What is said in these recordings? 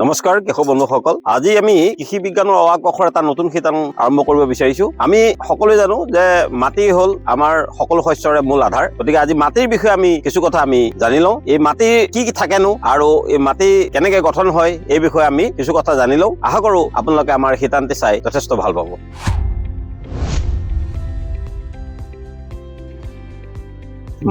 নমস্কাৰ কৃষক বন্ধুসকল, আজি আমি কৃষি বিজ্ঞানৰ অৱাকষৰ এটা নতুন শিতান আৰম্ভ কৰিব বিচাৰিছো। আমি সকলোৱে জানো যে মাটি হল আমাৰ সকলো শস্যৰে মূল আধাৰ। গতিকে আজি মাটিৰ বিষয়ে আমি কিছু কথা আমি জানি লওঁ। এই মাটি কি কি থাকেনো আৰু এই মাটি কেনেকে গঠন হয় এই বিষয়ে আমি কিছু কথা জানি লওঁ। আশা কৰো আপোনালোকে আমাৰ শিতানটি চাই যথেষ্ট ভাল পাব।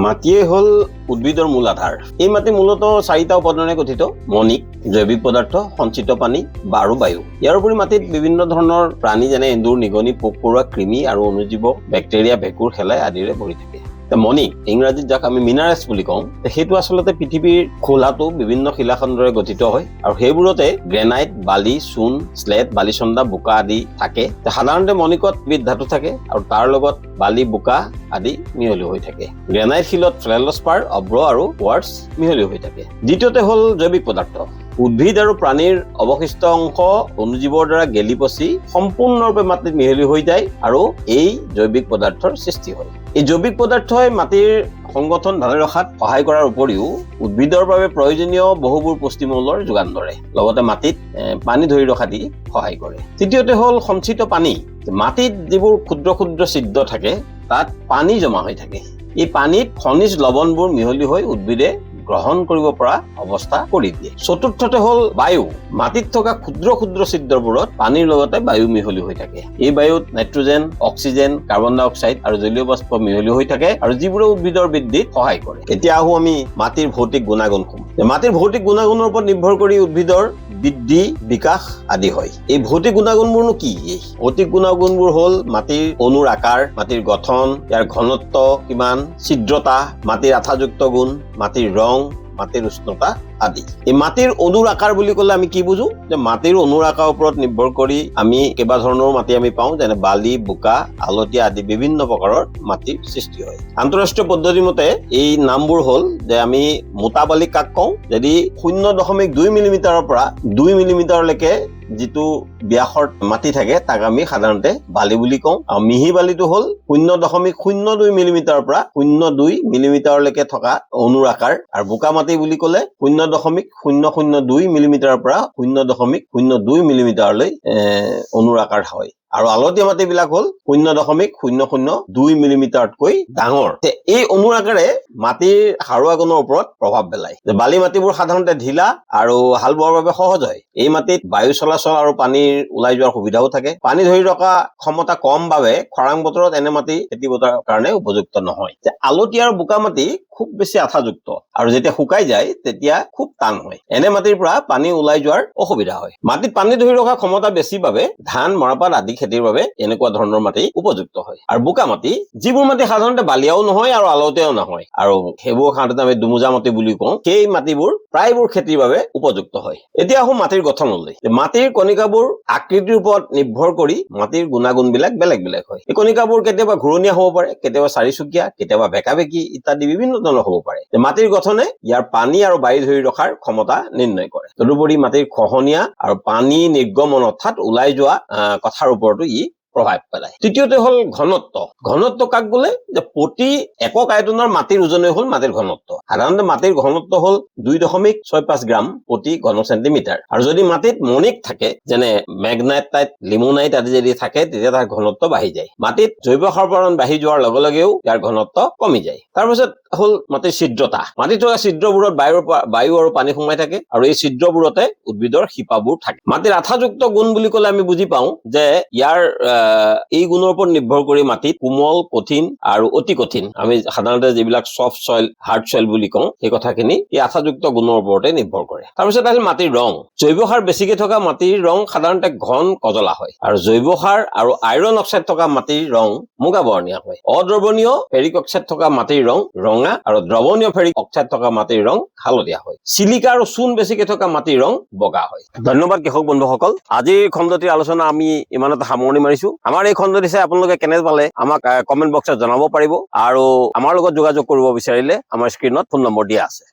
মাটিয়ে হল উদ্ভিদৰ মূল আধাৰ। এই মাটি মূলতঃ 4টা উপাদানেৰে গঠিত: মণিক, জৈৱিক পদাৰ্থ, সঞ্চিত পানী আৰু বায়ু। ইয়াৰ উপৰি মাটিত বিভিন্ন ধৰণৰ প্ৰাণী যেনে এন্দুৰ, নিগনি, পোক পৰুৱা, কৃমি আৰু অনুজীৱ, বেক্টেৰিয়া, ভেঁকুৰ, শেলাই আদিৰে ভৰি থাকে। মণিক, ইংৰাজীত যাক আমি মিনাৰেলছ বুলি কওঁ, সেইটো আচলতে পৃথিৱীৰ খোলাটো বিভিন্ন শিলাখণ্ডৰে গঠিত হয় আৰু সেইবোৰতে গ্ৰেনাইট, বালি, চূণ, স্লেট, বালিচন্দা, বোকা আদি থাকে। সাধাৰণতে মণিকত বিধ ধাতু থাকে আৰু তাৰ লগত বালি, বোকা আদি মিহলি হৈ থাকে। গ্ৰেনাইট শিলত ফেলডস্পাৰ, অভ্ৰ আৰু কোৱাৰ্টছ মিহলি হৈ থাকে। দ্বিতীয়তে হল জৈৱিক পদাৰ্থ। উদ্ভিদ আৰু প্ৰাণীৰ অৱশিষ্ট অংশ অনুজীৱৰ দ্বাৰা গেলি পচি সম্পূৰ্ণৰূপে মাটিত মিহলি হৈ যায় আৰু এই জৈৱিক পদাৰ্থৰ সৃষ্টি হয়। এই জৈৱিক পদাৰ্থই মাটিৰ সংগঠন ভালে ৰখাত সহায় কৰাৰ উপৰিও উদ্ভিদৰ বাবে প্ৰয়োজনীয় বহুবোৰ পুষ্টিমূলৰ যোগান ধৰে, লগতে মাটিত পানী ধৰি ৰখাত সহায় কৰে। তৃতীয়তে হল সঞ্চিত পানী। মাটিত যিবোৰ ক্ষুদ্ৰ ক্ষুদ্ৰ ছিদ্ৰ থাকে তাত পানী জমা হৈ থাকে। এই পানীত খনিজ লৱণবোৰ মিহলি হৈ উদ্ভিদে গ্ৰহণ কৰিব পৰা অৱস্থা কৰি দিয়ে। চতুৰ্থতে হল বায়ু। মাটিত থকা ক্ষুদ্ৰ ক্ষুদ্ৰ ছিদ্ৰবোৰত পানীৰ লগতে বায়ু মিহলি হৈ থাকে। এই বায়ুত নাইট্ৰজেন, অক্সিজেন, কাৰ্বন ডাই অক্সাইড আৰু জলীয় বাষ্প মিহলি হৈ থাকে আৰু যিবোৰে উদ্ভিদৰ বৃদ্ধিত সহায় কৰে। এতিয়া আহো আমি মাটিৰ ভৌতিক গুণাগুণসমূহ। মাটিৰ ভৌতিক গুণাগুণৰ ওপৰত নিৰ্ভৰ কৰি উদ্ভিদৰ বৃদ্ধি, বিকাশ আদি হয়। এই ভৌতিক গুণাগুণবোৰনো কি? ভৌতিক গুণাগুণবোৰ হল মাটিৰ অণুৰ আকাৰ, মাটিৰ গঠন, ইয়াৰ ঘনত্ব কিমান, ছিদ্ৰতা, মাটিৰ আঠাযুক্ত গুণ, মাটিৰ ৰং, মাটিৰ উষ্ণতা আদি। এই মাটিৰ অণুৰ আকাৰ বুলি ক'লে আমি কি বুজো? যে মাটিৰ অণুৰ আকাৰৰ ওপৰত নিৰ্ভৰ কৰি আমি কেইবা ধৰণৰ মাটি আমি পাওঁ, যেনে বালি, বোকা, আলতীয়া আদি বিভিন্ন প্ৰকাৰৰ মাটিৰ সৃষ্টি হয়। আন্তঃৰাষ্ট্ৰীয় পদ্ধতি মতে এই নামবোৰ হল যে আমি মোটা বালি কাক কওঁ, যদি 0.2 মিলিমিটাৰৰ পৰা 2 মিলিমিটাৰলৈকে যিটো ব্যাসৰ মাটি থাকে তাক আমি সাধাৰণতে বালি বুলি কওঁ। আৰু মিহি বালিটো হল 0.02 মিলিমিটাৰৰ পৰা 0.2 মিলিমিটাৰলৈকে থকা অণুৰ আকাৰ। আৰু বোকা মাটি বুলি ক'লে 0.002 মিলিমিটাৰৰ পৰা 0.02 মিলিমিটাৰলৈ অণুৰ আকাৰ হয়। আৰু আলতীয়া মাটিবিলাক হল 0.002 মিলিমিটাৰতকৈ ডাঙৰ। এই অণুৰ আকাৰে মাটিৰ সাৰুৱা গুণৰ ওপৰত প্ৰভাৱ পেলায়। বালি মাটিবোৰ সাধাৰণতে ঢিলা আৰু হাল বোৱাৰ বাবে সহজ হয়। এই মাটিত বায়ু চলাচল আৰু পানীৰ ওলাই যোৱাৰ সুবিধাও থাকে। পানী ধৰি ৰখা ক্ষমতা কম বাবে খৰাং বতৰত এনে মাটি খেতি পথাৰৰ কাৰণে উপযুক্ত নহয়। আলতীয়া আৰু বোকা মাটি খুব বেছি আঠাযুক্ত আৰু যেতিয়া শুকাই যায় তেতিয়া খুব টান হয়। এনে মাটিৰ পৰা পানী ওলাই যোৱাৰ অসুবিধা হয়। মাটিত পানী ধৰি ৰখা ক্ষমতা বেছি বাবে ধান, মৰাপাট আদি খেতিৰ বাবে এনেকুৱা ধৰণৰ মাটি উপযুক্ত হয়। আৰু বোকা মাটি, যিবোৰ মাটি সাধাৰণতে বালিয়াও নহয় আৰু আলতীয়াও নহয় আৰু সেইবোৰ সাধাৰণতে আমি দুমোজা মাটি বুলি কওঁ, সেই মাটিবোৰ প্ৰায়বোৰ খেতিৰ বাবে উপযুক্ত হয়। এতিয়া আহো মাটিৰ গঠনলৈ। মাটিৰ কণিকাবোৰ আকৃতিৰ ওপৰত নিৰ্ভৰ কৰি মাটিৰ গুণাগুণ বিলাক বেলেগ বেলেগ হয়। এই কণিকাবোৰ কেতিয়াবা ঘূৰণীয়া হ'ব পাৰে, কেতিয়াবা চাৰিচুকীয়া, কেতিয়াবা বেঁকা-বেঁকি ইত্যাদি বিভিন্ন ধৰণৰ হ'ব পাৰে। মাটিৰ গঠনে ইয়াৰ পানী আৰু বায়ু ধৰি ৰখাৰ ক্ষমতা নিৰ্ণয় কৰে। তদুপৰি মাটিৰ খহনীয়া আৰু পানী নিৰ্গমন অৰ্থাৎ ওলাই যোৱা কথাৰ ওপৰতো ই প্ৰভাৱ পেলায়। তৃতীয়তে হল ঘনত্ব। ঘনত্ব কাক বোলে? যে প্ৰতি একক আয়তনৰ মাটিৰ ওজনেই হল মাটিৰ ঘনত্ব। সাধাৰণতে মাটিৰ ঘনত্ব হল 2.65 গ্ৰাম প্ৰতি ঘন চেণ্টিমিটাৰ। আৰু যদি মাটিত মণিক থাকে, যেনে মেগনাইটাইট, লিমোনাইট আদি যদি থাকে, তেতিয়া তাৰ ঘনত্ব বাঢ়ি যায়। মাটিত জৈৱ সাৰবৰণ বাঢ়ি যোৱাৰ লগে লগেও ইয়াৰ ঘনত্ব কমি যায়। তাৰপিছত হল মাটিৰ ছিদ্ৰতা। মাটিত থকা ছিদ্ৰবোৰত বায়ু আৰু পানী সোমাই থাকে আৰু এই ছিদ্ৰবোৰতে উদ্ভিদৰ শিপাবোৰ থাকে। মাটিৰ আঠাযুক্ত গুণ বুলি ক'লে আমি বুজি পাওঁ যে ইয়াৰ এই গুণৰ ওপৰত নিৰ্ভৰ কৰি মাটিত কোমল, কঠিন আৰু অতি কঠিন, আমি সাধাৰণতে যিবিলাক চফ্ট চইল, হাৰ্ড চইল বুলি কওঁ, সেই কথাখিনি এই আঠাযুক্ত গুণৰ ওপৰতে নিৰ্ভৰ কৰে। তাৰপিছত আহিল মাটিৰ ৰং। জৈৱ সাৰ বেছিকে থকা মাটিৰ ৰং সাধাৰণতে ঘন কজলা হয় আৰু জৈৱ সাৰ আৰু আইৰণ অক্সাইড থকা মাটিৰ ৰং মুগা বৰণীয়া হয়। অদ্ৰৱণীয় ফেৰিক অক্সাইড থকা মাটিৰ ৰং ৰঙা আৰু দ্ৰৱণীয় ফেৰিক অক্সাইড থকা মাটিৰ ৰং হালধীয়া হয়। চিলিকা আৰু চূণ বেছিকে থকা মাটিৰ ৰং বগা হয়। ধন্যবাদ কৃষক বন্ধুসকল। আজিৰ খণ্ডটিৰ আলোচনা আমি ইমানতে সামৰণি মাৰিছো। আমাৰ এই খণ্ডটি চাই আপোনালোকে কেনে পালে আমাক কমেন্ট বক্সত জনাব পাৰিব আৰু আমাৰ লগত যোগাযোগ কৰিব বিচাৰিলে আমাৰ স্ক্ৰীনত ফোন নম্বৰ দিয়া আছে।